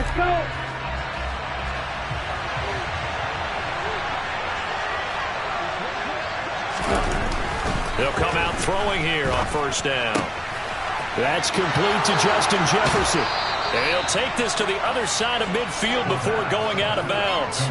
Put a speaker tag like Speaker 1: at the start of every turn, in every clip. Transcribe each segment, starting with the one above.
Speaker 1: Let's go.
Speaker 2: They'll come out throwing here on first down. That's complete to Justin Jefferson. And he'll take this to the other side of midfield before going out of bounds.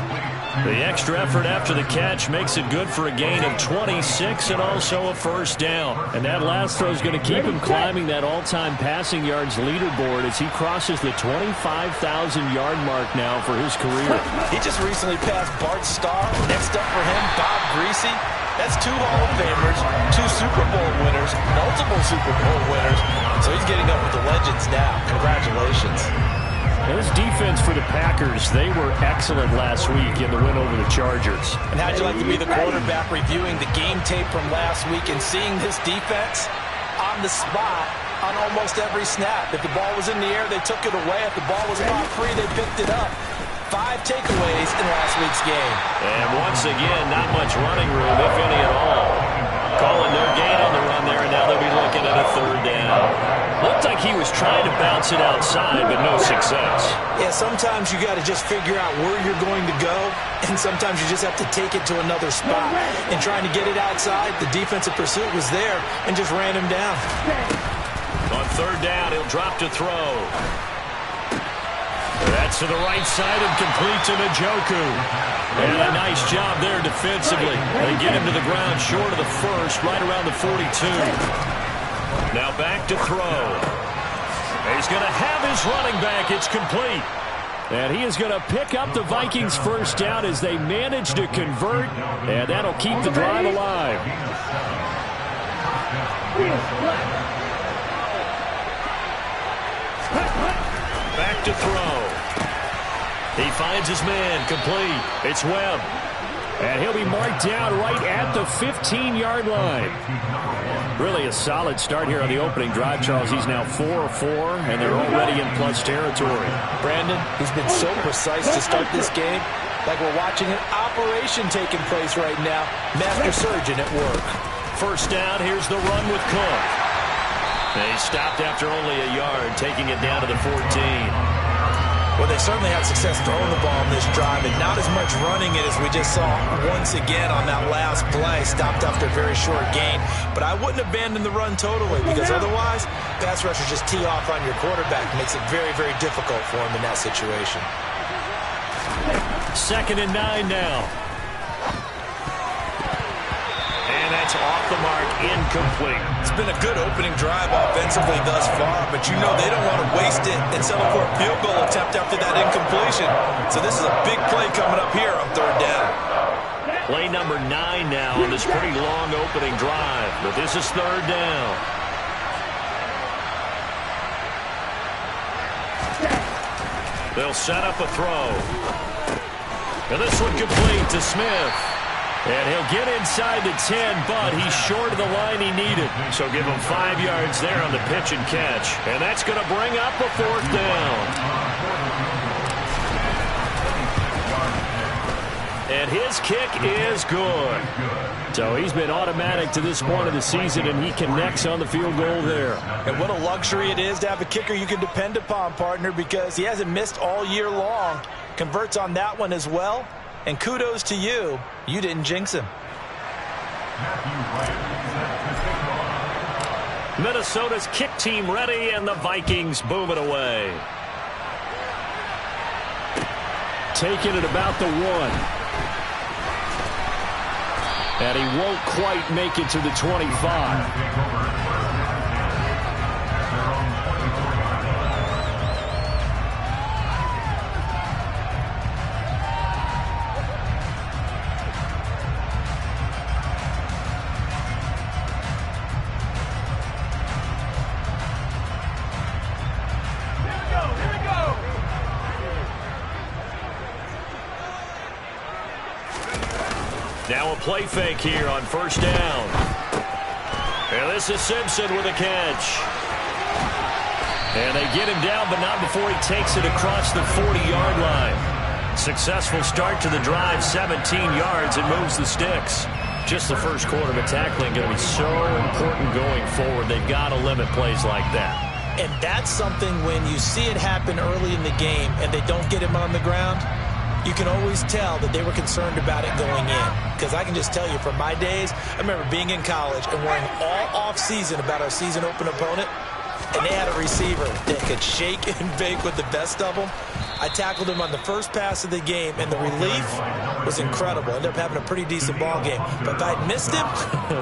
Speaker 2: The extra effort after the catch makes it good for a gain of 26 and also a first down. And that last throw is going to keep him climbing that all-time passing yards leaderboard as he crosses the 25,000-yard mark now for his career.
Speaker 3: He just recently passed Bart Starr. Next up for him, Bob Greasy. That's 2 Hall of Famers, 2 Super Bowl winners, multiple Super Bowl winners. So he's getting up with the legends now. Congratulations.
Speaker 2: This defense for the Packers, they were excellent last week in the win over the Chargers.
Speaker 3: And how'd you like to be the quarterback reviewing the game tape from last week and seeing this defense on the spot on almost every snap? If the ball was in the air, they took it away. If the ball was about free, they picked it up. 5 takeaways in last week's game.
Speaker 2: And once again, not much running room, if any at all. Calling no gain on the run there, and now they'll be looking at a third down. Looked like he was trying to bounce it outside, but no success.
Speaker 3: Yeah, sometimes you got to just figure out where you're going to go, and sometimes you just have to take it to another spot. And trying to get it outside, the defensive pursuit was there and just ran him down.
Speaker 2: On third down, he'll drop to throw. That's to the right side and complete to Njoku. And a nice job there defensively. They get him to the ground short of the first, right around the 42. Now back to throw. He's going to have his running back. It's complete. And he is going to pick up the Vikings first down as they manage to convert. And that'll keep the drive alive. Back to throw. He finds his man, complete. It's Webb. And he'll be marked down right at the 15-yard line. Really a solid start here on the opening drive, Charles. He's now 4-4, and they're already in plus territory.
Speaker 3: Brandon, he's been so precise to start this game, like we're watching an operation taking place right now. Master surgeon at work.
Speaker 2: First down, here's the run with Cook. They stopped after only a yard, taking it down to the 14.
Speaker 3: Well, they certainly had success throwing the ball in this drive, and not as much running it as we just saw once again on that last play. Stopped after a very short gain. But I wouldn't abandon the run totally, because otherwise, pass rushers just tee off on your quarterback. Makes it very, very difficult for him in that situation.
Speaker 2: 2nd and 9 now. And that's off the mark, incomplete.
Speaker 3: It's been a good opening drive offensively thus far, but you know they don't want to waste it and settle for a field goal attempt after that incompletion. So this is a big play coming up here on third down.
Speaker 2: Play number 9 now on this pretty long opening drive, but this is third down. They'll set up a throw. And this one complete to Smith. And he'll get inside the 10, but he's short of the line he needed. So give him 5 yards there on the pitch and catch. And that's going to bring up a fourth down. And his kick is good. So he's been automatic to this point of the season, and he connects on the field goal there.
Speaker 3: And what a luxury it is to have a kicker you can depend upon, partner, because he hasn't missed all year long. Converts on that one as well. And kudos to you. You didn't jinx him.
Speaker 2: Minnesota's kick team ready, and the Vikings boom it away. Taking it about the 1. And he won't quite make it to the 25. Now a play fake here on first down. And this is Simpson with a catch. And they get him down, but not before he takes it across the 40-yard line. Successful start to the drive, 17 yards, and moves the sticks. Just the first quarter, but tackling going to be so important going forward. They've got to limit plays like that.
Speaker 3: And that's something when you see it happen early in the game and they don't get him on the ground, you can always tell that they were concerned about it going in. Because I can just tell you, from my days, I remember being in college and worrying all off-season about our season open opponent, and they had a receiver that could shake and bake with the best of them. I tackled him on the first pass of the game, and the relief was incredible. Ended up having a pretty decent ball game. But if I'd missed him,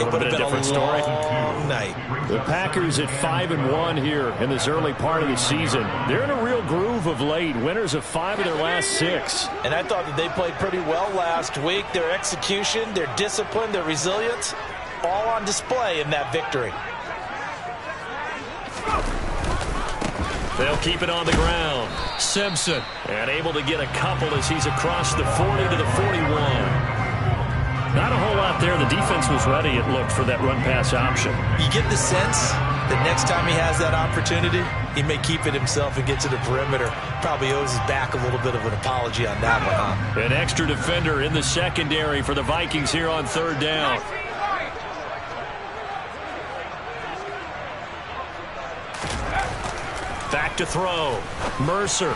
Speaker 3: it would have been a long night.
Speaker 2: The Packers at 5-1 here in this early part of the season. They're in a real groove of late. Winners of 5 of their last 6.
Speaker 3: And I thought that they played pretty well last week. Their execution, their discipline, their resilience, all on display in that victory.
Speaker 2: They'll keep it on the ground. Simpson. And able to get a couple as he's across the 40 to the 41. Not a whole lot there. The defense was ready, it looked, for that run-pass option.
Speaker 3: You get the sense that next time he has that opportunity, he may keep it himself and get to the perimeter. Probably owes his back a little bit of an apology on that one, huh?
Speaker 2: An extra defender in the secondary for the Vikings here on 3rd down. Back to throw. Mercer.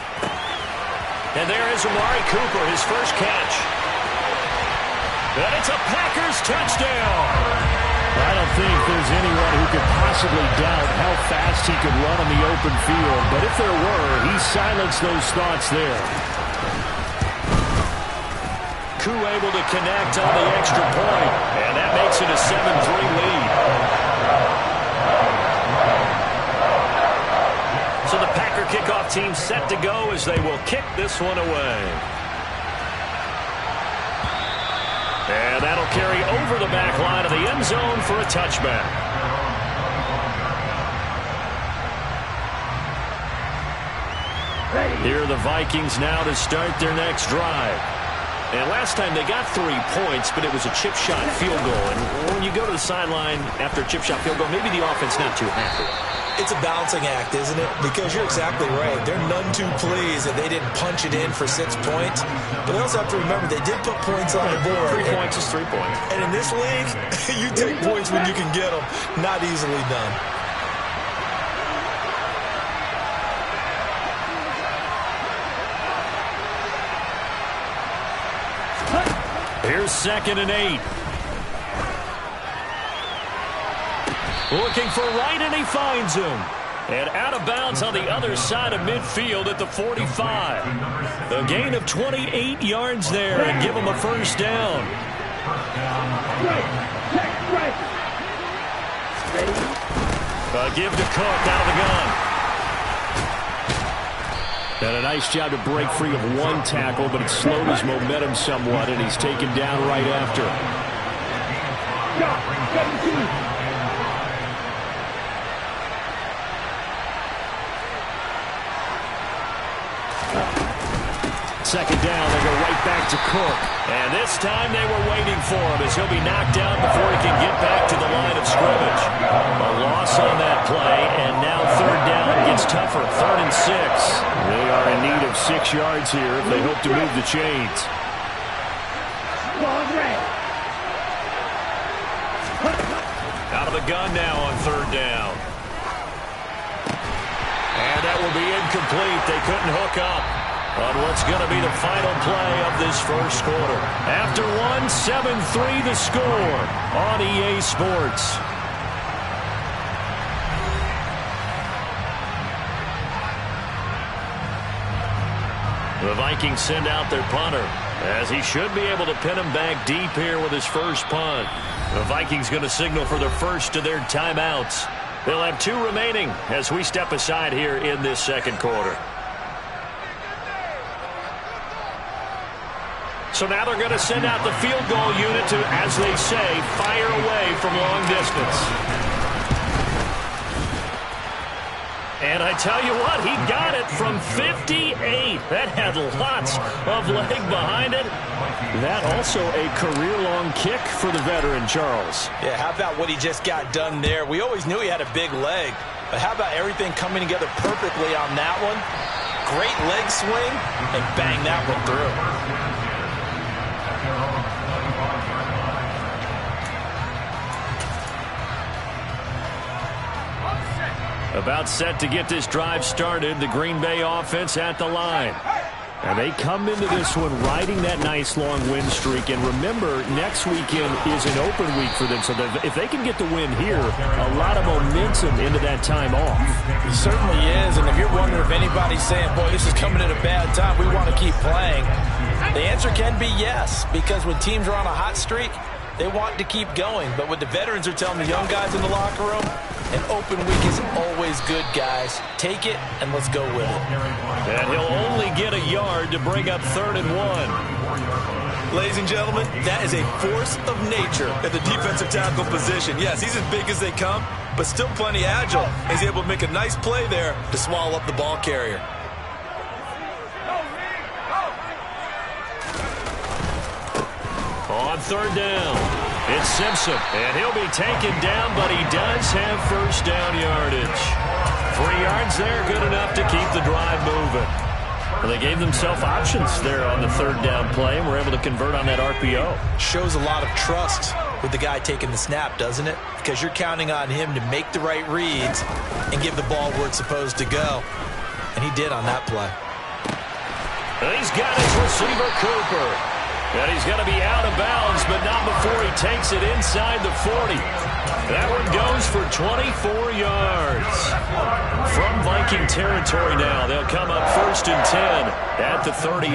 Speaker 2: And there is Amari Cooper, his first catch. And it's a Packers touchdown.
Speaker 1: I don't think there's anyone who could possibly doubt how fast he could run on the open field. But if there were, he silenced those thoughts there.
Speaker 2: Koo able to connect on the extra point. And that makes it a 7-3 lead. So the Packer kickoff team set to go as they will kick this one away. And that'll carry over the back line of the end zone for a touchback. Here are the Vikings now to start their next drive. And last time they got 3 points, but it was a chip shot field goal. And when you go to the sideline after a chip shot field goal, maybe the offense not too happy.
Speaker 3: It's a balancing act, isn't it? Because you're exactly right. They're none too pleased that they didn't punch it in for 6 points. But they also have to remember they did put points on the board.
Speaker 2: 3 points is 3 points.
Speaker 3: And in this league, you take points when you can get them. Not easily done.
Speaker 2: Here's 2nd and 8. Looking for Wright, and he finds him. And out of bounds on the other side of midfield at the 45. A gain of 28 yards there and give him a first down. A give to Cook out of the gun.
Speaker 1: And a nice job to break free of one tackle, but it slowed his momentum somewhat, and he's taken down right after. Second down, they go right back to Cook.
Speaker 2: And this time they were waiting for him as he'll be knocked down before he can get back to the line of scrimmage. A loss on that play, and now 3rd down gets tougher. 3rd and 6.
Speaker 1: They are in need of 6 yards here if they hope to move the chains.
Speaker 2: Out of the gun now on 3rd down. And that will be incomplete. They couldn't hook up on what's going to be the final play of this first quarter. After 7-3 the score on EA Sports. The Vikings send out their punter, as he should be able to pin him back deep here with his first punt. The Vikings going to signal for the first of their timeouts. They'll have 2 remaining as we step aside here in this second quarter. So now they're going to send out the field goal unit to, as they say, fire away from long distance. And I tell you what, he got it from 58. That had lots of leg behind it.
Speaker 1: That also a career-long kick for the veteran, Charles.
Speaker 3: Yeah, how about what he just got done there? We always knew he had a big leg. But how about everything coming together perfectly on that one? Great leg swing, and bang that one through.
Speaker 2: About set to get this drive started. The Green Bay offense at the line.
Speaker 1: And they come into this one riding that nice long win streak. And remember, next weekend is an open week for them. So if they can get the win here, a lot of momentum into that time off.
Speaker 3: It certainly is. And if you're wondering if anybody's saying, boy, this is coming at a bad time, we want to keep playing, the answer can be yes. Because when teams are on a hot streak, they want to keep going. But what the veterans are telling the young guys in the locker room, an open week is always good, guys. Take it, and let's go with it.
Speaker 2: And he'll only get a yard to bring up 3rd and 1.
Speaker 3: Ladies and gentlemen, that is a force of nature at the defensive tackle position. Yes, he's as big as they come, but still plenty agile. He's able to make a nice play there to swallow up the ball carrier.
Speaker 2: On 3rd down, it's Simpson, and he'll be taken down, but he does have 1st down yardage. 3 yards there, good enough to keep the drive moving. Well, they gave themselves options there on the 3rd down play, and were able to convert on that RPO.
Speaker 3: Shows a lot of trust with the guy taking the snap, doesn't it? Because you're counting on him to make the right reads and give the ball where it's supposed to go. And he did on that play.
Speaker 2: And he's got his receiver, Cooper. And he's going to be out of bounds, but not before he takes it inside the 40. That one goes for 24 yards. From Viking territory now, they'll come up 1st and 10 at the 38.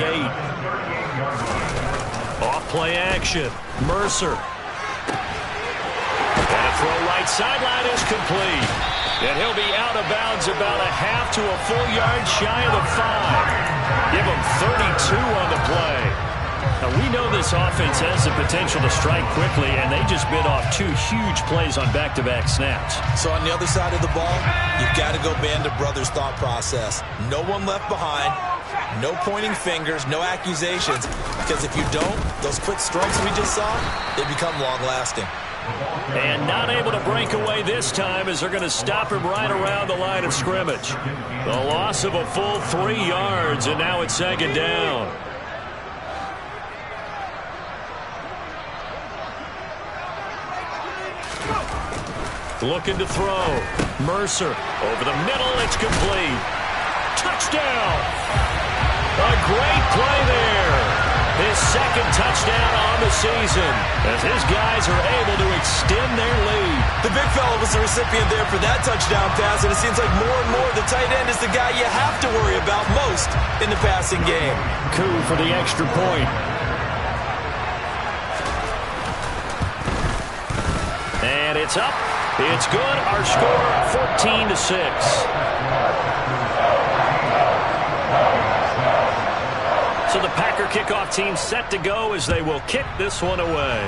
Speaker 2: Off play action, Mercer. And a throw right sideline is complete. And he'll be out of bounds about a half to a full yard shy of the 5. Give him 32 on the play. Now, we know this offense has the potential to strike quickly, and they just bit off 2 huge plays on back-to-back snaps.
Speaker 3: So on the other side of the ball, you've got to go Band of Brothers thought process. No one left behind, no pointing fingers, no accusations, because if you don't, those quick strikes we just saw, they become long-lasting.
Speaker 2: And not able to break away this time as they're going to stop him right around the line of scrimmage. The loss of a full 3 yards, and now it's 2nd down. Looking to throw. Mercer over the middle. It's complete. Touchdown. A great play there. His 2nd touchdown on the season as his guys are able to extend their lead.
Speaker 3: The big fella was the recipient there for that touchdown pass, and it seems like more and more the tight end is the guy you have to worry about most in the passing game.
Speaker 1: Koo for the extra point.
Speaker 2: And it's up. It's good. Our score, 14-6. So the Packer kickoff team set to go as they will kick this one away.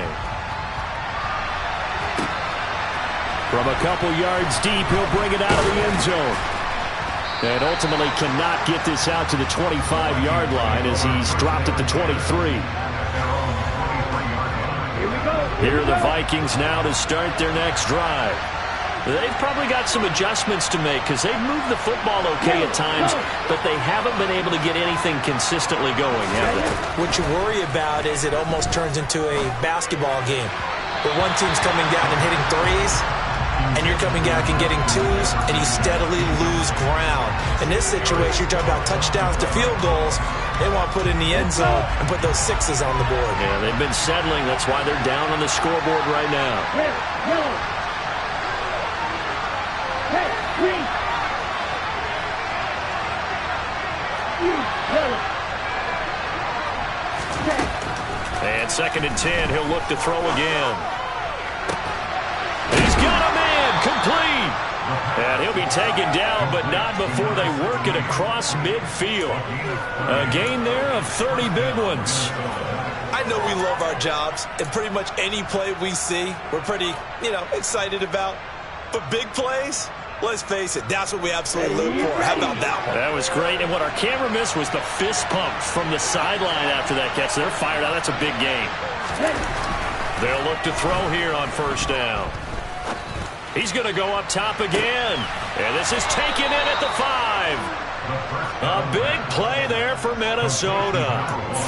Speaker 1: From a couple yards deep, he'll bring it out of the end zone. And ultimately cannot get this out to the 25-yard line as he's dropped at the 23. Here are the Vikings now to start their next drive. They've probably got some adjustments to make because they've moved the football okay at times, but they haven't been able to get anything consistently going, have they?
Speaker 3: What you worry about is it almost turns into a basketball game where one team's coming down and hitting threes, and you're coming back and getting twos, and you steadily lose ground. In this situation, you're talking about touchdowns to field goals. They want to put in the end zone and put those 6s on the board.
Speaker 2: Yeah, they've been settling. That's why they're down on the scoreboard right now. And 2nd and 10, he'll look to throw again. He's got a man, complete. And he'll be taken down, but not before they work it across midfield. A gain there of 30 big ones.
Speaker 3: I know we love our jobs, and pretty much any play we see, we're pretty, excited about. But big plays, let's face it, that's what we absolutely live for. How about that one?
Speaker 2: That was great, and what our camera missed was the fist pump from the sideline after that catch. They're fired out. That's a big gain. They'll look to throw here on 1st down.
Speaker 1: He's going to go up top again. And this is taken in at the 5. A big play there for Minnesota.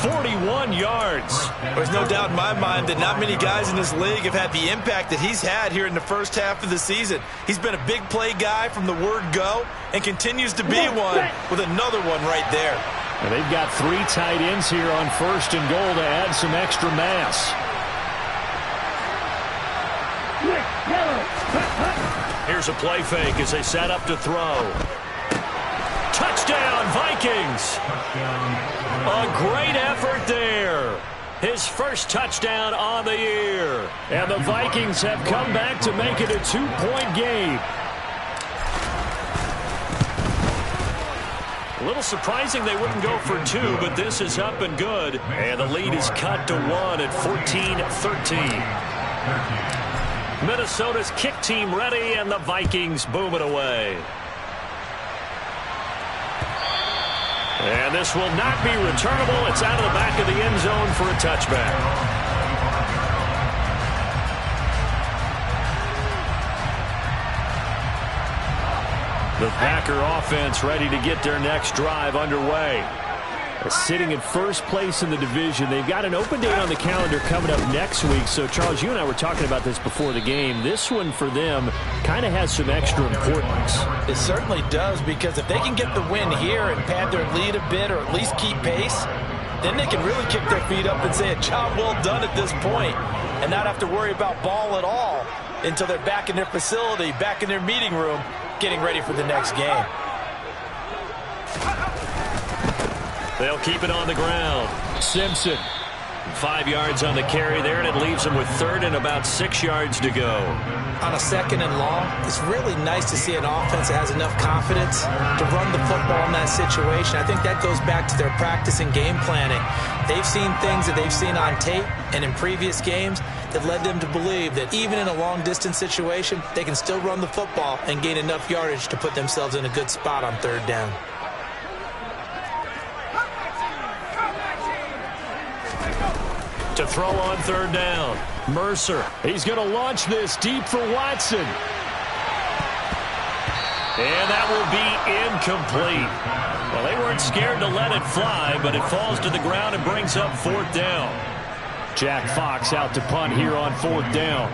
Speaker 1: 41 yards.
Speaker 3: There's no doubt in my mind that not many guys in this league have had the impact that he's had here in the first half of the season. He's been a big play guy from the word go and continues to be one with another one right there.
Speaker 2: And they've got 3 tight ends here on 1st and goal to add some extra mass.
Speaker 1: Here's a play fake as they set up to throw. Touchdown, Vikings! A great effort there. His first touchdown on the year.
Speaker 2: And the Vikings have come back to make it a 2-point game.
Speaker 1: A little surprising they wouldn't go for 2, but this is up and good. And the lead is cut to 1 at 14-13. Minnesota's kick team ready, and the Vikings boom it away. And this will not be returnable. It's out of the back of the end zone for a touchback. The Packer offense ready to get their next drive underway.
Speaker 2: Sitting in first place in the division. They've got an open date on the calendar coming up next week. So, Charles, you and I were talking about this before the game. This one for them kind of has some extra importance.
Speaker 3: It certainly does, because if they can get the win here and pad their lead a bit or at least keep pace, then they can really kick their feet up and say a job well done at this point and not have to worry about ball at all until they're back in their facility, back in their meeting room, getting ready for the next game.
Speaker 1: They'll keep it on the ground.
Speaker 2: Simpson.
Speaker 1: 5 yards on the carry there, and it leaves them with 3rd and about 6 yards to go.
Speaker 3: On a 2nd and long, it's really nice to see an offense that has enough confidence to run the football in that situation. I think that goes back to their practice and game planning. They've seen things that they've seen on tape and in previous games that led them to believe that even in a long-distance situation, they can still run the football and gain enough yardage to put themselves in a good spot on 3rd down.
Speaker 1: To throw on 3rd down. Mercer.
Speaker 2: He's going to launch this deep for Watson.
Speaker 1: And that will be incomplete. Well, they weren't scared to let it fly, but it falls to the ground and brings up 4th down.
Speaker 2: Jack Fox out to punt here on 4th down.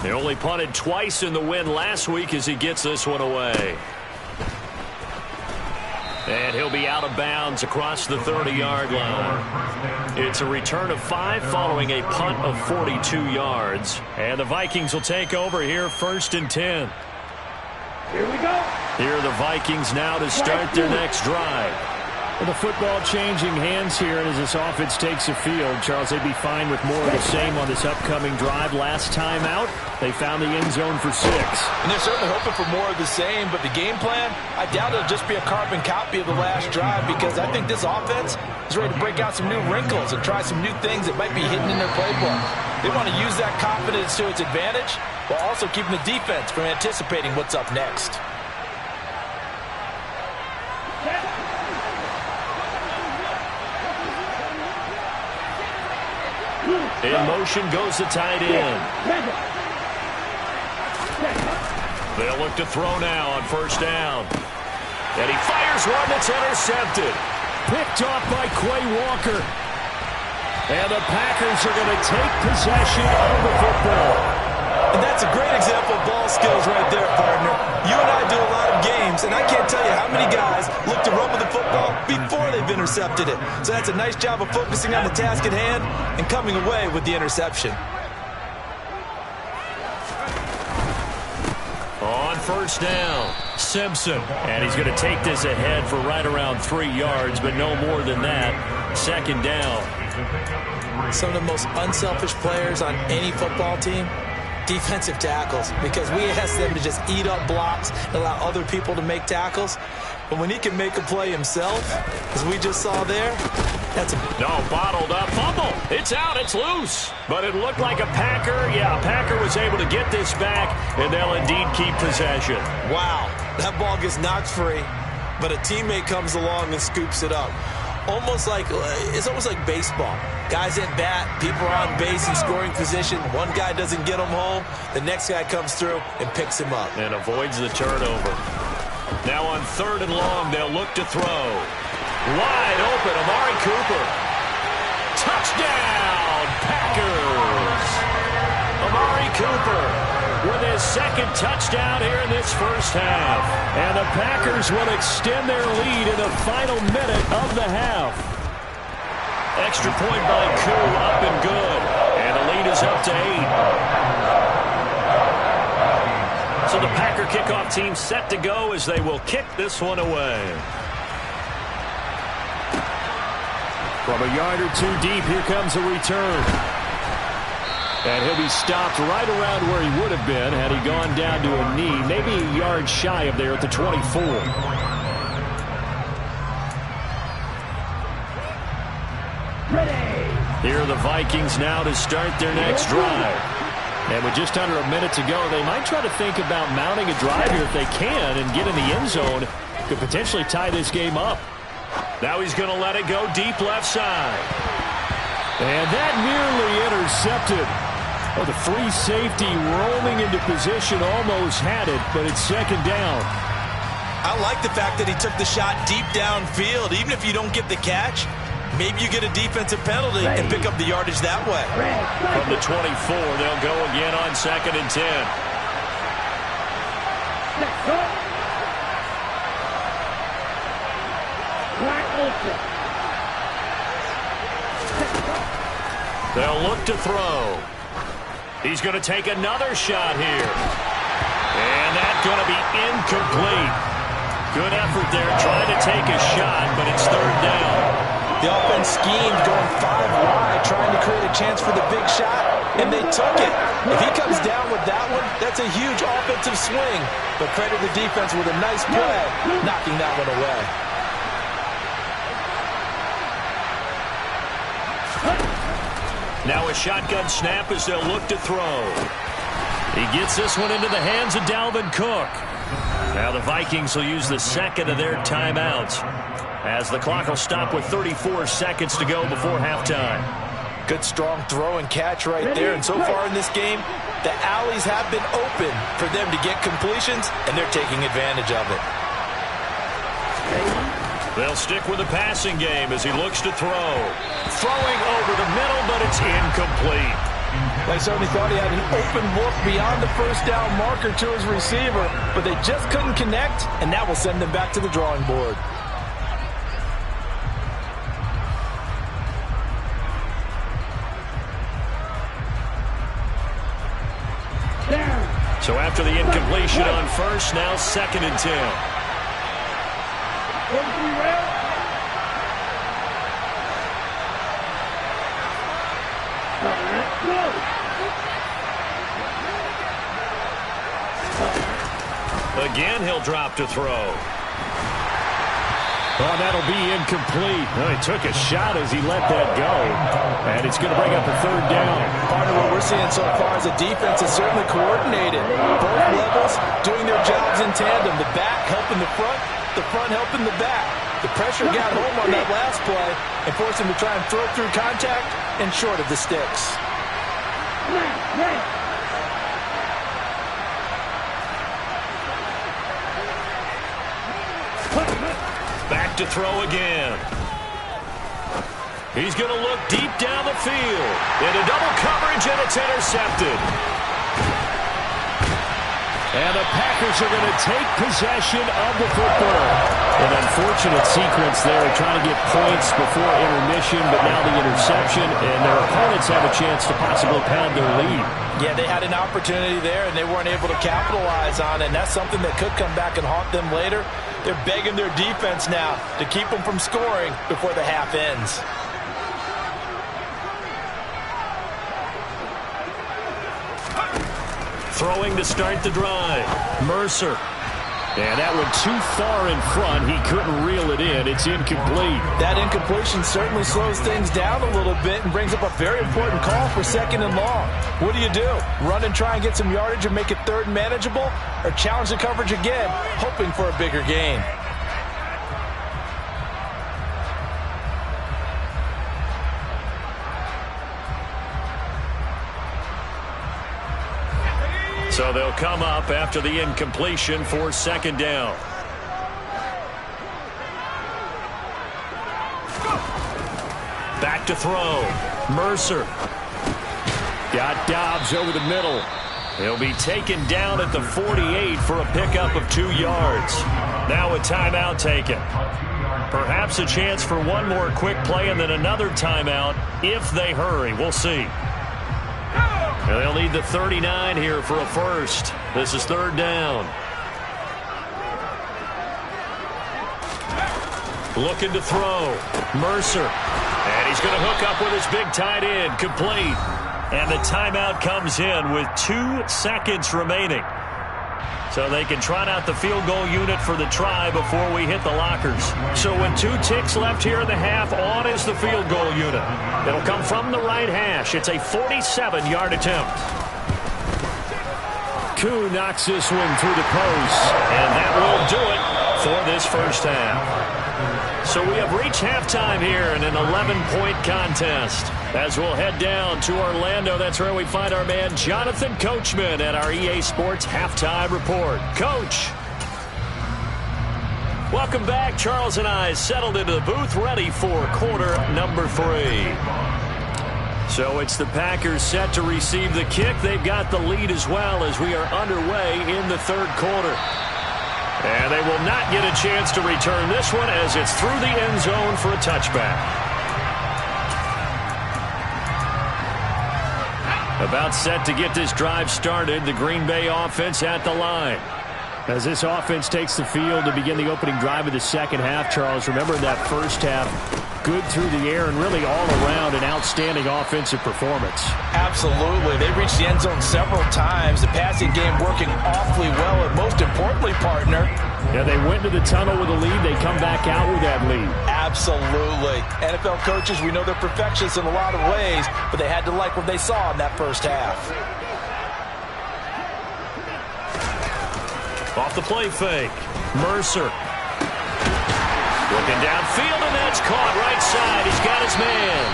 Speaker 1: They only punted twice in the win last week as he gets this one away. And he'll be out of bounds across the 30-yard line. It's a return of 5 following a punt of 42 yards. And the Vikings will take over here 1st and 10.
Speaker 4: Here we go.
Speaker 1: Here are the Vikings now to start their next drive.
Speaker 2: Well, the football changing hands here, and as this offense takes the field, Charles, they'd be fine with more of the same on this upcoming drive. Last time out, they found the end zone for 6.
Speaker 3: And they're certainly hoping for more of the same, but the game plan, I doubt it'll just be a carbon copy of the last drive, because I think this offense is ready to break out some new wrinkles and try some new things that might be hidden in their playbook. They want to use that confidence to its advantage while also keeping the defense from anticipating what's up next.
Speaker 1: In motion goes the tight end. They'll look to throw now on 1st down. And he fires one that's intercepted.
Speaker 2: Picked off by Quay Walker. And the Packers are going to take possession of the football.
Speaker 3: And that's a great example of ball skills right there, partner. You and I do a lot of games, and I can't tell you how many guys look to run with the football before they've intercepted it. So that's a nice job of focusing on the task at hand and coming away with the interception.
Speaker 1: On 1st down, Simpson. And he's going to take this ahead for right around 3 yards, but no more than that. 2nd down.
Speaker 3: Some of the most unselfish players on any football team, defensive tackles, because we ask them to just eat up blocks and allow other people to make tackles. But when he can make a play himself, as we just saw there, that's a...
Speaker 1: No, bottled up. Fumble. It's out. It's loose. But it looked like a Packer. Yeah, a Packer was able to get this back, and they'll indeed keep possession.
Speaker 3: Wow. That ball gets knocked free, but a teammate comes along and scoops it up. It's almost like baseball. Guys at bat, people are on base in scoring position. One guy doesn't get him home. The next guy comes through and picks him up.
Speaker 2: And avoids the turnover. Now on 3rd and long, they'll look to throw. Wide open, Amari Cooper. Touchdown, Packers! Amari Cooper with his 2nd touchdown here in this first half. And the Packers will extend their lead in the final minute of the half. Extra point by Koo, up and good. And the lead is up to 8. So the Packer kickoff team set to go as they will kick this one away. From a yard or two deep, here comes a return. And he'll be stopped right around where he would have been had he gone down to a knee, maybe a yard shy of there at the 24.
Speaker 4: Ready.
Speaker 1: Here are the Vikings now to start their next drive. And with just under a minute to go, they might try to think about mounting a drive here if they can and get in the end zone. Could potentially tie this game up.
Speaker 2: Now he's going to let it go deep left side.
Speaker 1: And that nearly intercepted. Oh, the free safety roaming into position almost had it, but it's 2nd down.
Speaker 3: I like the fact that he took the shot deep downfield. Even if you don't get the catch, maybe you get a defensive penalty and pick up the yardage that way.
Speaker 2: From the 24, they'll go again on 2nd and 10. They'll look to throw. He's going to take another shot here. And that's going to be incomplete. Good effort there trying to take a shot, but it's 3rd down.
Speaker 3: The offense schemed going 5 wide, trying to create a chance for the big shot, and they took it. If he comes down with that one, that's a huge offensive swing. But credit the defense with a nice play, knocking that one away.
Speaker 2: Now a shotgun snap as they'll look to throw. He gets this one into the hands of Dalvin Cook. Now the Vikings will use the 2nd of their timeouts as the clock will stop with 34 seconds to go before halftime.
Speaker 3: Good strong throw and catch right there. And so far in this game, the alleys have been open for them to get completions, and they're taking advantage of it.
Speaker 2: They'll stick with the passing game as he looks to throw. Throwing over the middle, but it's incomplete.
Speaker 3: They certainly thought he had an open look beyond the 1st down marker to his receiver, but they just couldn't connect, and that will send them back to the drawing board.
Speaker 2: So after the incompletion on 1st, now 2nd and 10. Again, he'll drop to throw.
Speaker 1: Well, that'll be incomplete. Well, he took a shot as he let that go. And it's going to bring up a 3rd down.
Speaker 3: Part of what we're seeing so far is the defense is certainly coordinated. Both levels doing their jobs in tandem. The back helping the front helping the back. The pressure got home on that last play and forced him to try and throw through contact and short of the sticks.
Speaker 2: Back to throw again. He's going to look deep down the field. Into double coverage, and it's intercepted.
Speaker 1: And the Packers are going to take possession of the football. An unfortunate sequence there, trying to get points before intermission, but now the interception, and their opponents have a chance to possibly pad their lead.
Speaker 3: Yeah, they had an opportunity there, and they weren't able to capitalize on it, and that's something that could come back and haunt them later. They're begging their defense now to keep them from scoring before the half ends.
Speaker 2: Throwing to start the drive. Mercer.
Speaker 1: And that one too far in front. He couldn't reel it in. It's incomplete.
Speaker 3: That incompletion certainly slows things down a little bit and brings up a very important call for 2nd and long. What do you do? Run and try and get some yardage and make it 3rd and manageable? Or challenge the coverage again, hoping for a bigger gain?
Speaker 2: So they'll come up after the incompletion for second down. Back to throw. Mercer. Got Dobbs over the middle. He'll be taken down at the 48 for a pickup of 2 yards. Now a timeout taken. Perhaps a chance for one more quick play and then another timeout if they hurry. We'll see. And they'll need the 39 here for a first. This is third down. Looking to throw. Mercer. And he's going to hook up with his big tight end. Complete. And the timeout comes in with 2 seconds remaining. So they can trot out the field goal unit for the try before we hit the lockers. So with 2 ticks left here in the half, on is the field goal unit. It'll come from the right hash. It's a 47-yard attempt. Koo knocks this one through the post. And that will do it for this first half. So we have reached halftime here in an 11-point contest. As we'll head down to Orlando, that's where we find our man Jonathan Coachman at our EA Sports Halftime Report. Coach. Welcome back. Charles and I settled into the booth ready for quarter number 3. So it's the Packers set to receive the kick. They've got the lead as well as we are underway in the third quarter. And they will not get a chance to return this one as it's through the end zone for a touchback. About set to get this drive started, the Green Bay offense at the line. As this offense takes the field to begin the opening drive of the second half, Charles, remember that first half, good through the air and really all around an outstanding offensive performance.
Speaker 3: Absolutely. They reached the end zone several times. The passing game working awfully well, and most importantly, partner.
Speaker 2: Yeah, they went to the tunnel with a lead. They come back out with that lead.
Speaker 3: Absolutely. NFL coaches, we know they're perfectionists in a lot of ways, but they had to like what they saw in that first half.
Speaker 2: Off the play fake. Mercer. Looking downfield, and that's caught right side. He's got his man.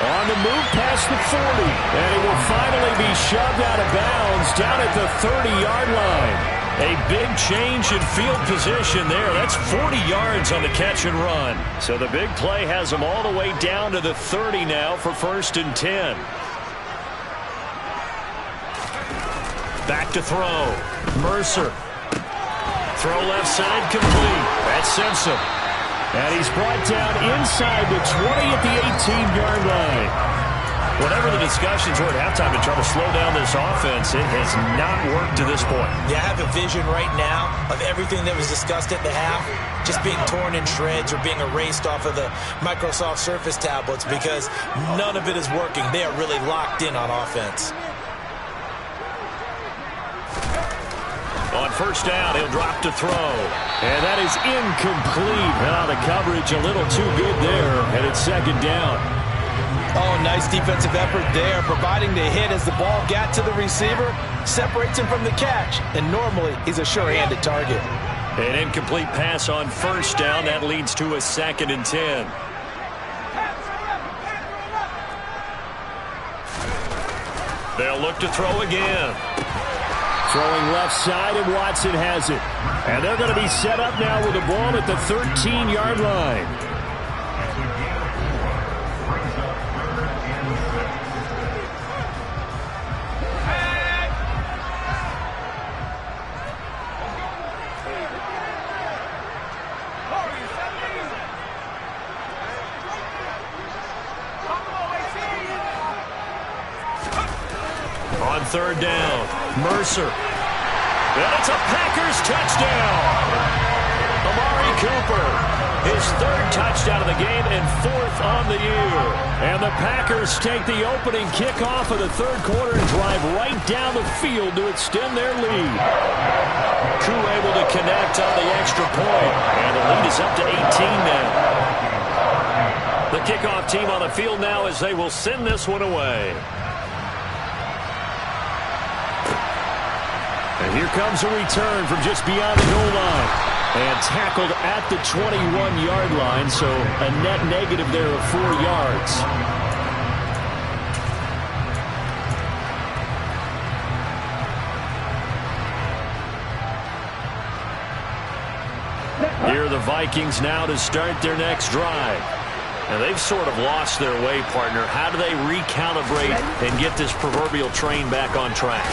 Speaker 2: On the move past the 40. And he will finally be shoved out of bounds down at the 30-yard line. A big change in field position there. That's 40 yards on the catch and run. So the big play has him all the way down to the 30 now for 1st and 10. Back to throw. Mercer. Throw left side complete. That's Simpson. And he's brought down inside the 20 at the 18-yard line. Whatever the discussions were at halftime to try to slow down this offense, it has not worked to this point.
Speaker 3: Yeah, I have a vision right now of everything that was discussed at the half just being torn in shreds or being erased off of the Microsoft Surface tablets because none of it is working. They are really locked in on offense.
Speaker 2: On first down, he'll drop to throw. And that is incomplete. Now the coverage a little too good there, and it's second down.
Speaker 3: Oh, nice defensive effort there, providing the hit as the ball got to the receiver, separates him from the catch, and normally he's a sure-handed target.
Speaker 2: An incomplete pass on first down. That leads to a 2nd and 10. They'll look to throw again. Throwing left side, and Watson has it. And they're going to be set up now with the ball at the 13-yard line. On third down, Mercer. And it's a Packers touchdown. Amari Cooper, his 3rd touchdown of the game and 4th on the year. And the Packers take the opening kickoff of the third quarter and drive right down the field to extend their lead. Koo able to connect on the extra point. And the lead is up to 18 now. The kickoff team on the field now as they will send this one away. And here comes a return from just beyond the goal line. And tackled at the 21-yard line, so a net negative there of 4 yards.
Speaker 1: Here are the Vikings now to start their next drive. And they've sort of lost their way, partner. How do they recalibrate and get this proverbial train back on track?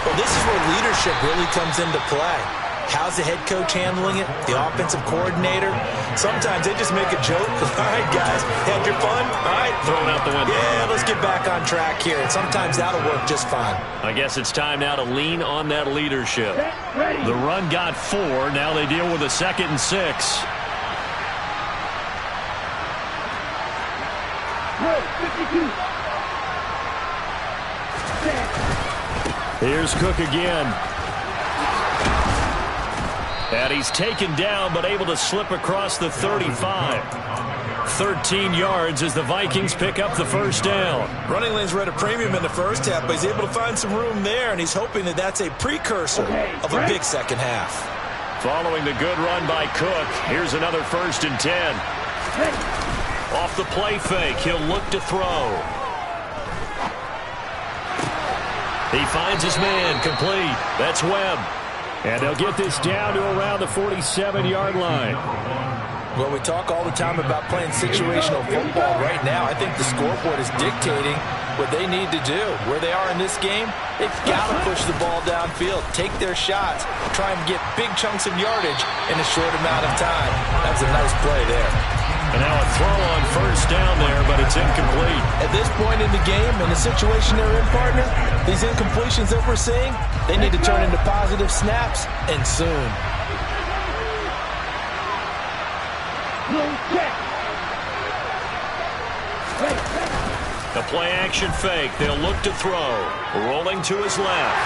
Speaker 3: Well, this is where leadership really comes into play. How's the head coach handling it? The offensive coordinator? Sometimes they just make a joke. All right, guys, had your fun? All right.
Speaker 1: Throw it out the window.
Speaker 3: Yeah, let's get back on track here. And sometimes that'll work just fine.
Speaker 1: I guess it's time now to lean on that leadership. The run got 4. Now they deal with a 2nd and 6. Here's Cook again. And he's taken down, but able to slip across the 35. 13 yards as the Vikings pick up the first down.
Speaker 3: Running lanes were at a premium in the first half, but he's able to find some room there, and he's hoping that that's a precursor of a big second half.
Speaker 1: Following the good run by Cook, here's another 1st and 10. Off the play fake, he'll look to throw. He finds his man, complete. That's Webb. And they'll get this down to around the 47-yard line.
Speaker 3: Well, we talk all the time about playing situational football. Right now, I think the scoreboard is dictating what they need to do. Where they are in this game, they've got to push the ball downfield, take their shots, try and get big chunks of yardage in a short amount of time. That's a nice play there.
Speaker 1: And now a throw on 1st down there, but it's incomplete.
Speaker 3: At this point in the game, in the situation they're in, partner, these incompletions that we're seeing, they need to turn into positive snaps, and soon.
Speaker 1: The play-action fake. They'll look to throw. Rolling to his left.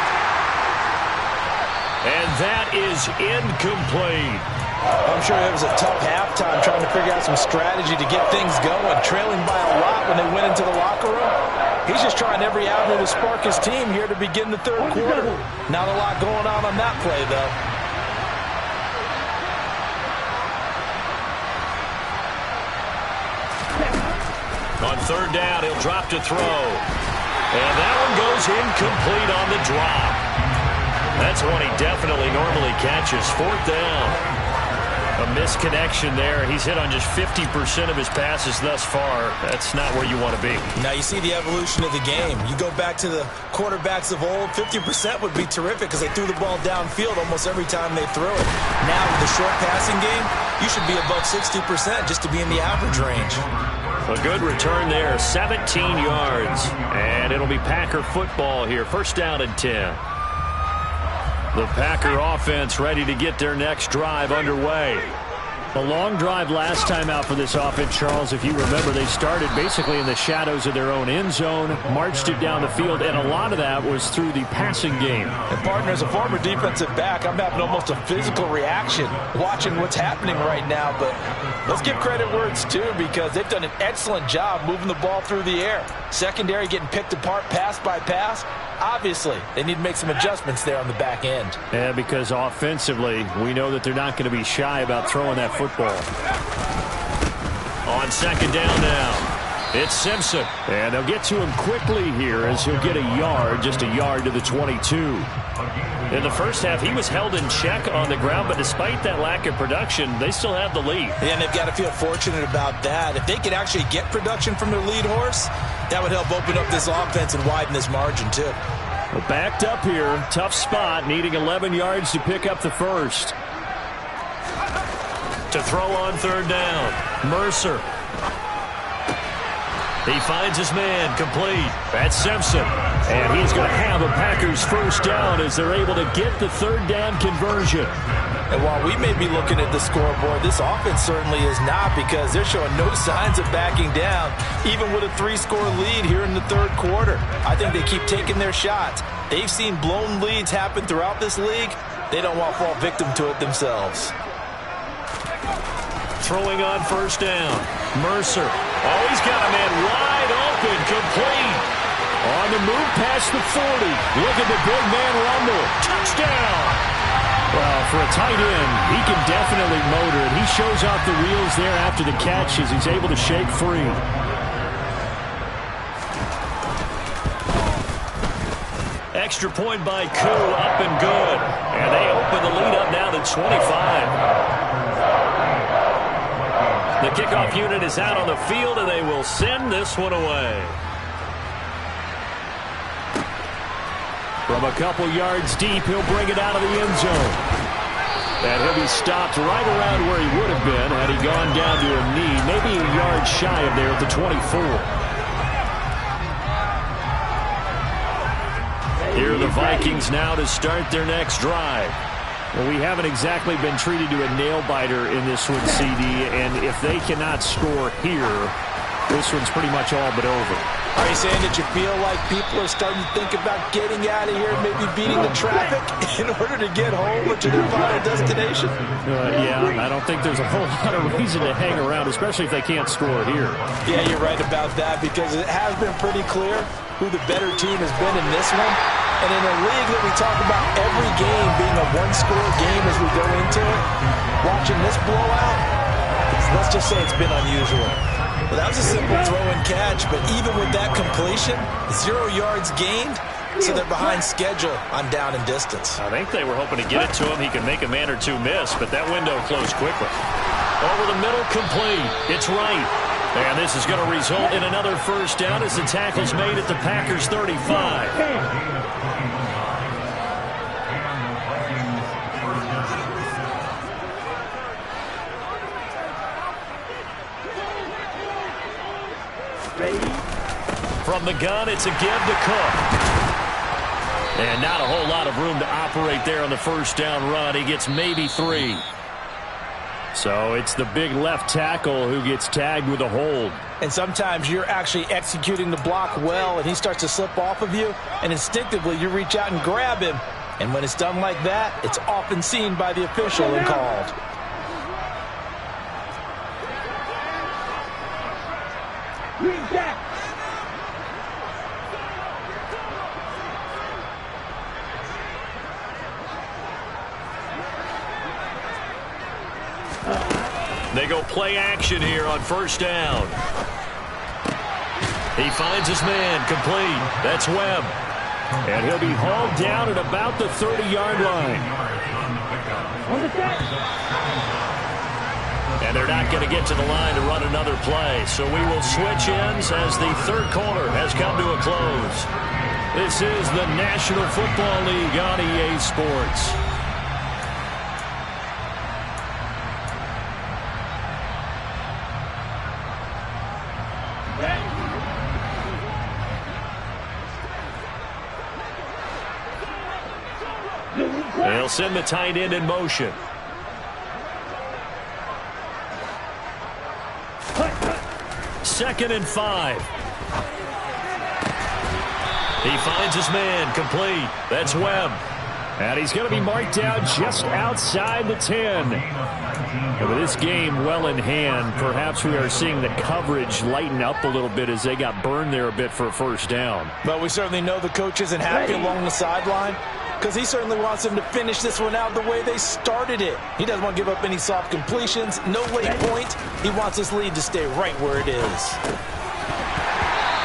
Speaker 1: And that is incomplete.
Speaker 3: I'm sure it was a tough halftime trying to figure out some strategy to get things going, trailing by a lot when they went into the locker room. He's just trying every avenue to spark his team here to begin the 3rd quarter. Not a lot going on that play, though.
Speaker 1: On 3rd down, he'll drop to throw. And that one goes incomplete on the drop. That's one he definitely normally catches. 4th down. A misconnection there. He's hit on just 50% of his passes thus far. That's not where you want to be.
Speaker 3: Now you see the evolution of the game. You go back to the quarterbacks of old, 50% would be terrific because they threw the ball downfield almost every time they threw it. Now with the short passing game, you should be above 60% just to be in the average range.
Speaker 1: A good return there, 17 yards. And it'll be Packer football here. 1st down and 10. The Packer offense ready to get their next drive underway. A long drive last time out for this offense, Charles. If you remember, they started basically in the shadows of their own end zone, marched it down the field, and a lot of that was through the passing game.
Speaker 3: And partner, as a former defensive back, I'm having almost a physical reaction watching what's happening right now. But let's give credit where it's due because they've done an excellent job moving the ball through the air. Secondary getting picked apart pass by pass. Obviously, they need to make some adjustments there on the back end.
Speaker 1: Yeah, because offensively, we know that they're not going to be shy about throwing that football. On 2nd down now, it's Simpson. And they'll get to him quickly here as he'll get a yard, just a yard to the 22. In the first half, he was held in check on the ground, but despite that lack of production, they still have the lead.
Speaker 3: Yeah, and they've got to feel fortunate about that. If they could actually get production from their lead horse, that would help open up this offense and widen this margin, too.
Speaker 1: Backed up here, tough spot, needing 11 yards to pick up the first. To throw on 3rd down, Mercer. He finds his man, complete. That's Simpson. And he's going to have a Packers 1st down as they're able to get the 3rd down conversion.
Speaker 3: And while we may be looking at the scoreboard, this offense certainly is not because they're showing no signs of backing down, even with a 3-score lead here in the 3rd quarter. I think they keep taking their shots. They've seen blown leads happen throughout this league. They don't want to fall victim to it themselves.
Speaker 1: Throwing on 1st down, Mercer. Oh, he's got a man wide open, complete. On the move past the 40. Look at the big man rumble. Touchdown. Well, for a tight end, he can definitely motor it. He shows off the wheels there after the catch as he's able to shake free. Extra point by Koo, up and good. And they open the lead up now to 25. The kickoff unit is out on the field, and they will send this one away. From a couple yards deep, he'll bring it out of the end zone. And he'll be stopped right around where he would have been had he gone down to a knee, maybe a yard shy of there at the 24. Here are the Vikings now to start their next drive.
Speaker 2: Well, we haven't exactly been treated to a nail-biter in this one, CD, and if they cannot score here, this one's pretty much all but over.
Speaker 3: Are you saying that you feel like people are starting to think about getting out of here, maybe beating the traffic in order to get home or to their final destination?
Speaker 2: Yeah, I don't think there's a whole lot of reason to hang around, especially if they can't score here.
Speaker 3: Yeah, you're right about that, because it has been pretty clear who the better team has been in this one. And in a league that we talk about every game being a one-score game as we go into it, watching this blowout, let's just say it's been unusual. Well, that was a simple throw and catch, but even with that completion, 0 yards gained, so they're behind schedule on down and distance.
Speaker 1: I think they were hoping to get it to him. He could make a man or two miss, but that window closed quickly. Over the middle, complete. It's right. And this is going to result in another first down as the tackle's made at the Packers' 35. From the gun, it's a give to Cook. And not a whole lot of room to operate there on the first down run. He gets maybe 3.
Speaker 2: So it's the big left tackle who gets tagged with a hold.
Speaker 3: And sometimes you're actually executing the block well, and he starts to slip off of you, and instinctively you reach out and grab him. And when it's done like that, it's often seen by the official and called.
Speaker 1: They go play action here on first down. He finds his man, complete. That's Webb.
Speaker 2: And he'll be hauled down at about the 30-yard line.
Speaker 1: And they're not going to get to the line to run another play. So we will switch ends as the third quarter has come to a close. This is the National Football League on EA Sports. They'll send the tight end in motion. Second and 5. He finds his man, complete. That's Webb.
Speaker 2: And he's going to be marked down just outside the 10. And with this game well in hand, perhaps we are seeing the coverage lighten up a little bit as they got burned there a bit for a first down.
Speaker 3: But we certainly know the coach isn't happy along the sideline, because he certainly wants them to finish this one out the way they started it. He doesn't want to give up any soft completions, no late point. He wants this lead to stay right where it is.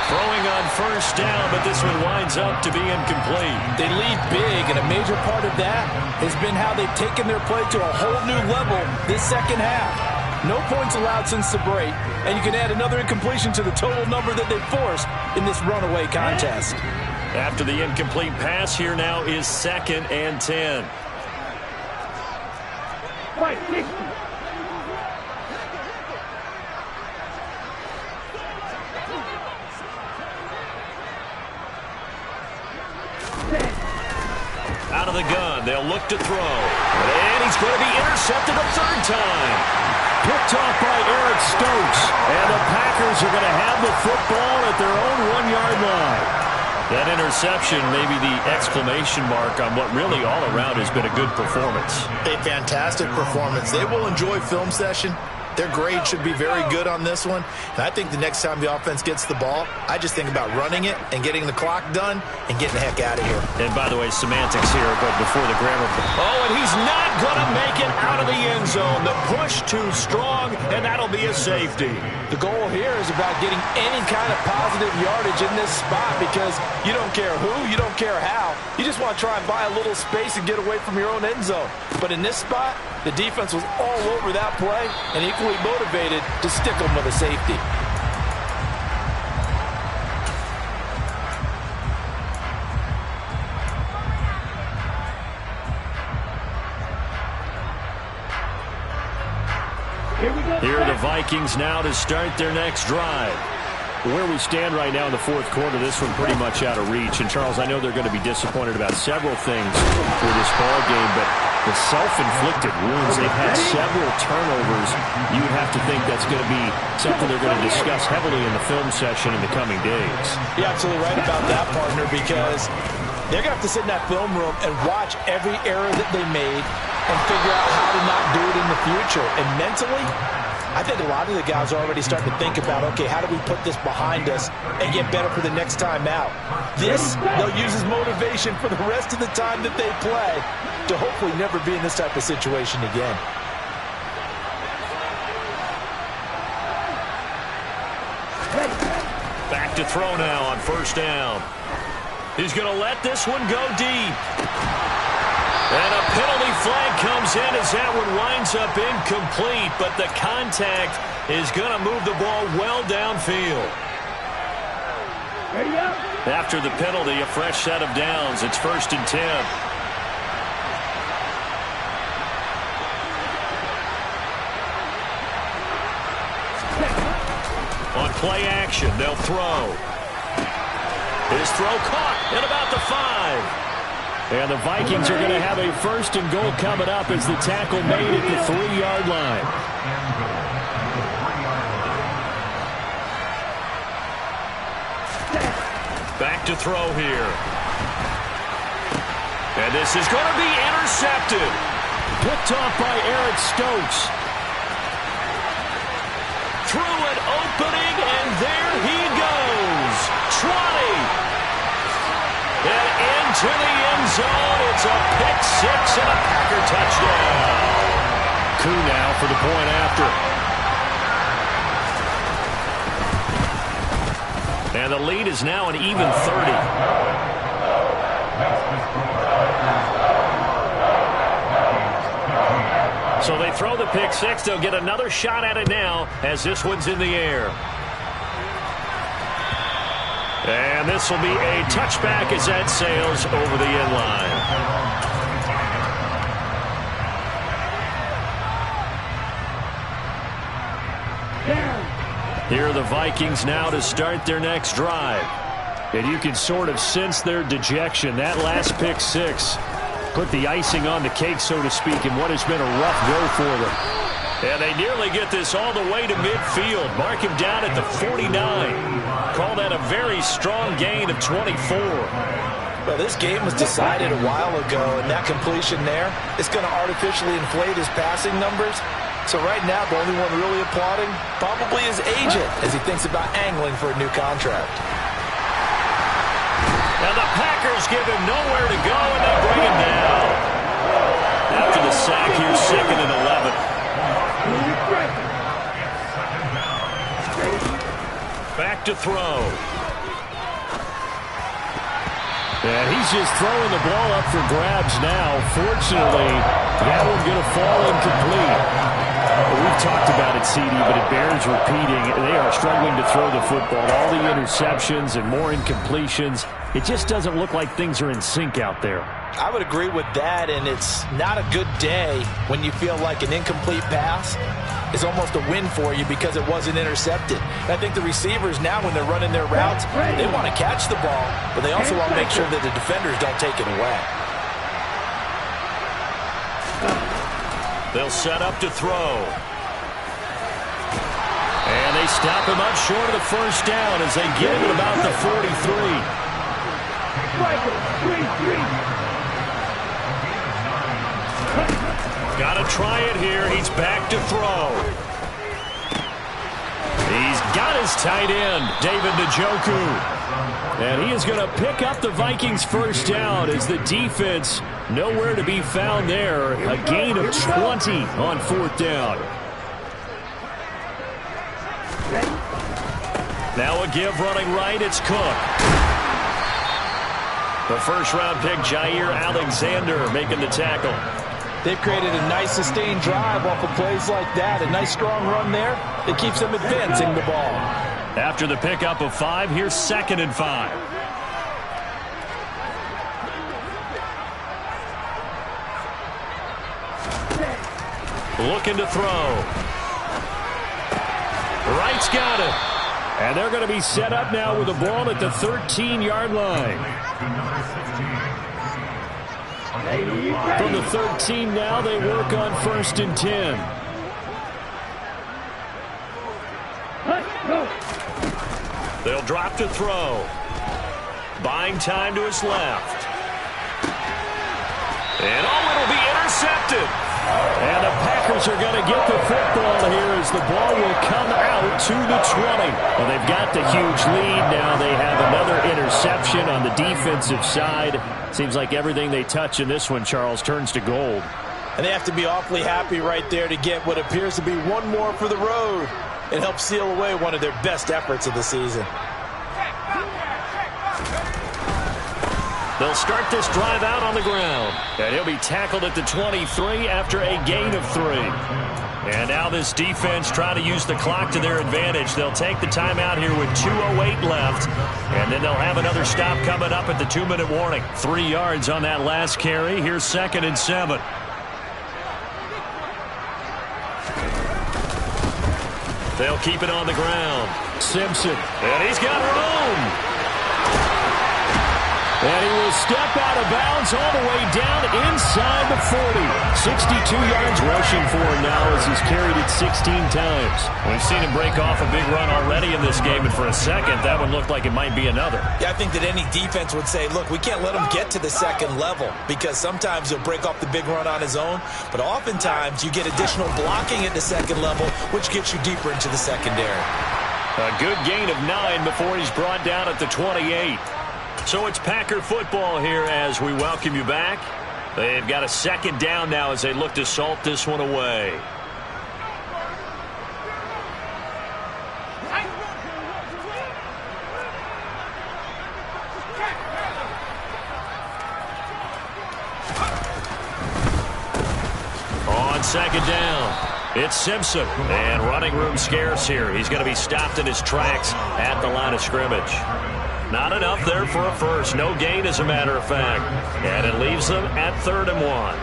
Speaker 1: Throwing on first down, but this one winds up to be incomplete.
Speaker 3: They lead big, and a major part of that has been how they've taken their play to a whole new level this second half. No points allowed since the break, and you can add another incompletion to the total number that they forced in this runaway contest.
Speaker 1: After the incomplete pass, here now is 2nd and 10. Out of the gun, they'll look to throw. And he's going to be intercepted a third time.
Speaker 2: Picked off by Eric Stokes. And the Packers are going to have the football at their own 1-yard line.
Speaker 1: That interception may be the exclamation mark on what really all around has been a good performance.
Speaker 5: A fantastic performance. They will enjoy film session. Their grade should be very good on this one. And I think the next time the offense gets the ball, I just think about running it and getting the clock done and getting the heck out of here.
Speaker 1: And by the way, semantics here, but before the grammar. Oh, and he's not going to make it out of the end zone. The push too strong, and that'll be a safety.
Speaker 3: The goal here is about getting any kind of positive yardage in this spot, because you don't care who, you don't care how. You just want to try and buy a little space and get away from your own end zone. But in this spot, The defense was all over that play and equally motivated to stick them with a safety.
Speaker 1: Here are the Vikings now to start their next drive.
Speaker 2: Where we stand right now in the fourth quarter, this one pretty much out of reach. And, Charles, I know they're going to be disappointed about several things for this ball game, but the self-inflicted wounds, they've had several turnovers. You'd have to think that's going to be something they're going to discuss heavily in the film session in the coming days.
Speaker 3: You're absolutely right about that, partner, because they're going to have to sit in that film room and watch every error that they made and figure out how to not do it in the future. And mentally, I think a lot of the guys are already starting to think about, okay, how do we put this behind us and get better for the next time out? This, they'll use as motivation for the rest of the time that they play to hopefully never be in this type of situation again.
Speaker 1: Back to throw now on first down. He's going to let this one go deep. And a penalty flag comes in as that one winds up incomplete, but the contact is going to move the ball well downfield. After the penalty, a fresh set of downs. It's 1st and 10. On play action, they'll throw. His throw caught at about the 5.
Speaker 2: And the Vikings are going to have a 1st and goal coming up as the tackle made at the 3-yard line.
Speaker 1: Back to throw here. And this is going to be intercepted.
Speaker 2: Picked off by Eric Stokes.
Speaker 1: Through an opening, and there he goes. 20. And into the end zone. It's a pick 6 and a Packer touchdown.
Speaker 2: Koo now for the point after.
Speaker 1: And the lead is now an even 30. So they throw the pick 6. They'll get another shot at it now as this one's in the air. And this will be a touchback as that sails over the end line. Here are the Vikings now to start their next drive.
Speaker 2: And you can sort of sense their dejection. That last pick 6 put the icing on the cake, so to speak, in what has been a rough go for them.
Speaker 1: And they nearly get this all the way to midfield. Mark him down at the 49. Call that a very strong gain of 24.
Speaker 3: Well, this game was decided a while ago, and that completion there is going to artificially inflate his passing numbers. So right now, the only one really applauding probably his agent as he thinks about angling for a new contract.
Speaker 1: And the Packers give him nowhere to go, and they bring him down. After the sack, here's 2nd and 11. Back to throw.
Speaker 2: And he's just throwing the ball up for grabs now. Fortunately, that one's going to fall incomplete. We've talked about it, CD, but it bears repeating. They are struggling to throw the football. All the interceptions and more incompletions. It just doesn't look like things are in sync out there.
Speaker 3: I would agree with that, and it's not a good day when you feel like an incomplete pass is almost a win for you because it wasn't intercepted. And I think the receivers now, when they're running their routes, they want to catch the ball, but they also want to make sure that the defenders don't take it away.
Speaker 1: They'll set up to throw. And they stop him up short of the 1st down as they get him at about the 43. Got to try it here. He's back to throw. He's got his tight end, David Njoku.
Speaker 2: And he is going to pick up the Vikings' 1st down as the defense nowhere to be found there. A gain of 20 on 4th down.
Speaker 1: Now a give running right. It's Cook. The 1st-round pick, Jair Alexander, making the tackle.
Speaker 3: They've created a nice sustained drive off of plays like that. A nice strong run there that keeps them advancing the ball.
Speaker 2: After the pickup of 5, here's 2nd and 5. Looking to throw. Wright's got it. And they're going to be set up now with the ball at the 13-yard line. From the 13 now, they work on 1st and 10. They'll drop to throw. Buying time to his left. And it'll be intercepted. And the Packers are going to get the football here as the ball will come out to the 20. Well, they've got the huge lead now. They have another interception on the defensive side. Seems like everything they touch in this one, Charles, turns to gold.
Speaker 3: And they have to be awfully happy right there to get what appears to be one more for the road. It helps seal away one of their best efforts of the season.
Speaker 2: They'll start this drive out on the ground. And he'll be tackled at the 23 after a gain of 3. And now this defense trying to use the clock to their advantage. They'll take the timeout here with 2:08 left. And then they'll have another stop coming up at the 2-minute warning. 3 yards on that last carry. Here's 2nd and 7. They'll keep it on the ground. Simpson. And he's got room. And he will step out of bounds all the way down inside the 40. 62 yards rushing for him now as he's carried it 16 times. We've seen him break off a big run already in this game, and for a second, that one looked like it might be another.
Speaker 3: Yeah, I think that any defense would say, look, we can't let him get to the second level because sometimes he'll break off the big run on his own, but oftentimes you get additional blocking at the second level, which gets you deeper into the secondary.
Speaker 2: A good gain of 9 before he's brought down at the 28. So it's Packer football here as we welcome you back. They've got a 2nd down now as they look to salt this one away. On 2nd down, it's Simpson. And running room scarce here. He's going to be stopped in his tracks at the line of scrimmage. Not enough there for a first. No gain, as a matter of fact. And it leaves them at 3rd and 1.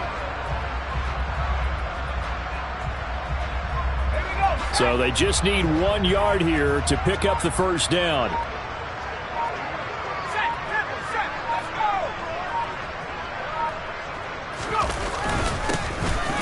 Speaker 2: So they just need 1 yard here to pick up the first down.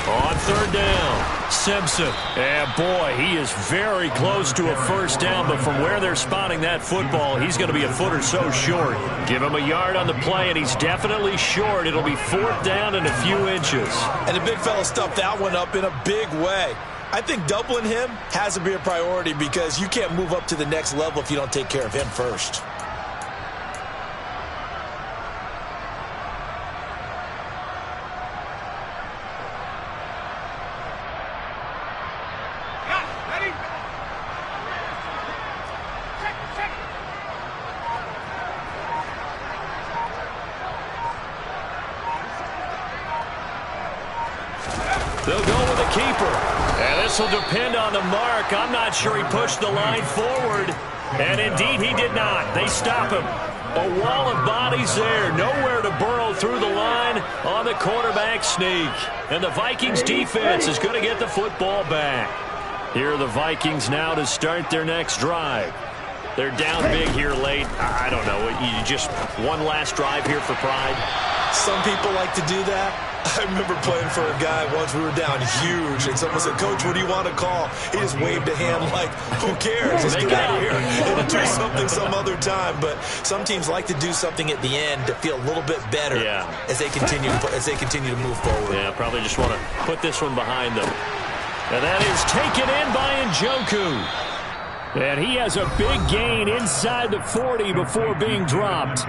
Speaker 2: On 3rd down, Simpson. And boy, he is very close to a first down, but from where they're spotting that football, he's going to be a foot or so short. Give him a yard on the play, and he's definitely short. It'll be 4th down and a few inches.
Speaker 3: And the big fella stuffed that one up in a big way. I think doubling him has to be a priority because you can't move up to the next level if you don't take care of him first.
Speaker 2: They'll go with a keeper. And this will depend on the mark. I'm not sure he pushed the line forward. And indeed he did not. They stop him. A wall of bodies there. Nowhere to burrow through the line on the quarterback sneak. And the Vikings defense is going to get the football back. Here are the Vikings now to start their next drive. They're down big here late. I don't know. You just one last drive here for pride.
Speaker 3: Some people like to do that. I remember playing for a guy once. We were down huge, and someone said, "Coach, what do you want to call?" He just waved a hand like, "Who cares? Let's get out of here and do something some other time." But some teams like to do something at the end to feel a little bit better as they continue to move forward.
Speaker 2: Yeah, probably just want to put this one behind them. And that is taken in by Njoku. And he has a big gain inside the 40 before being dropped.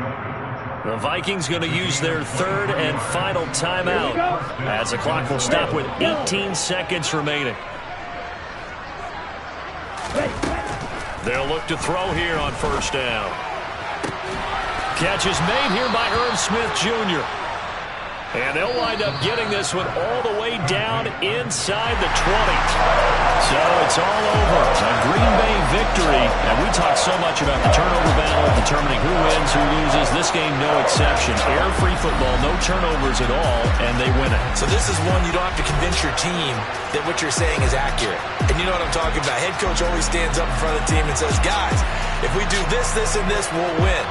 Speaker 2: The Vikings going to use their 3rd and final timeout as the clock will stop with 18 seconds remaining. They'll look to throw here on 1st down. Catch is made here by Irv Smith Jr. And they'll wind up getting this one all the way down inside the 20.
Speaker 1: So it's all over. A Green Bay victory. And we talk so much about the turnover battle, determining who wins, who loses. This game, no exception. Air-free football, no turnovers at all, and they win it.
Speaker 3: So this is one you don't have to convince your team that what you're saying is accurate. And you know what I'm talking about. Head coach always stands up in front of the team and says, guys, if we do this, this, and this, we'll win.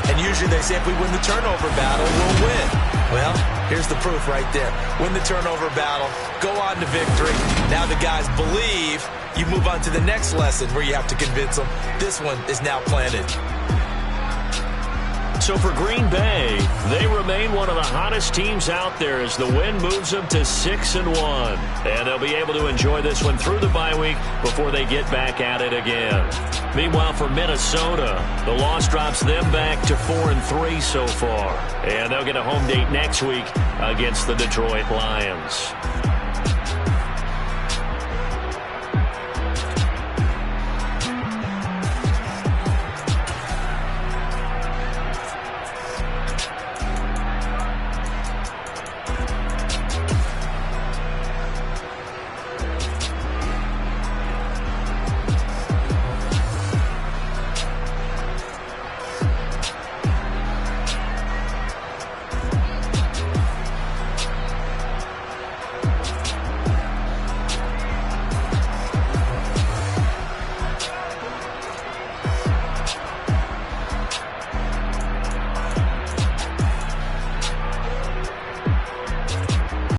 Speaker 3: And usually they say if we win the turnover battle, we'll win. Well, here's the proof right there. Win the turnover battle, go on to victory. Now the guys believe. You move on to the next lesson where you have to convince them. This one is now planted.
Speaker 1: So for Green Bay, they remain one of the hottest teams out there as the win moves them to 6-1. And they'll be able to enjoy this one through the bye week before they get back at it again. Meanwhile, for Minnesota, the loss drops them back to 4-3 so far. And they'll get a home date next week against the Detroit Lions.